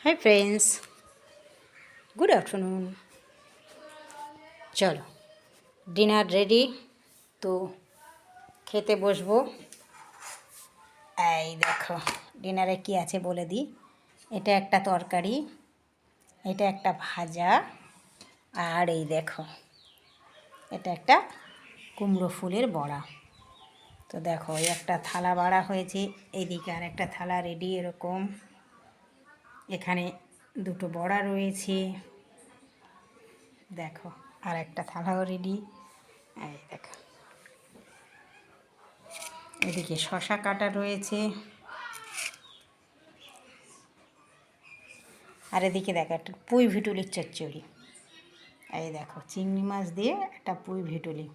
Hi friends, good afternoon. চলো, dinner ready, তো খেতে বসবো। এই দেখো ডিনারে কি আছে বলে দিই। এটা একটা তরকারি, এটা একটা ভাজা, আর এই দেখো এটা একটা কুমড়ো ফুলের বড়া। তো দেখো এই একটা থালা বাড়া হয়েছে, এইদিকে আর একটা থালা রেডি এরকম। এখানে দুটো বড়া রয়েছে, দেখো আর একটা থালাও রেডি। এই দেখো এদিকে শশা কাটা রয়েছে, আর এদিকে দেখো একটা পুঁই ভিটুলির চচ্চড়ি। এই দেখো চিংড়ি মাছ দিয়ে একটা পুঁই ভিটুলি।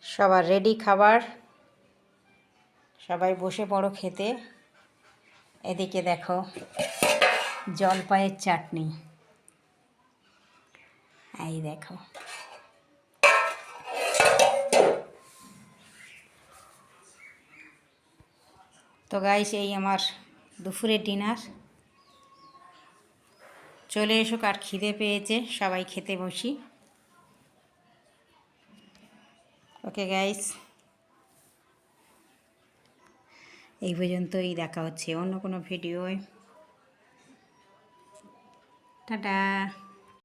সবার রেডি খাবার, সবাই বসে পড়ো খেতে। এদিকে দেখো জলপাইয়ের চাটনি, এই দেখো। তো গাইস, এই আমার দুপুরের ডিনার। চলে এসো, কার খিদে পেয়েছে সবাই খেতে বসি। ওকে গাইস, এই পর্যন্তই, দেখা হচ্ছে অন্য কোনো ভিডিওয়। টাটা।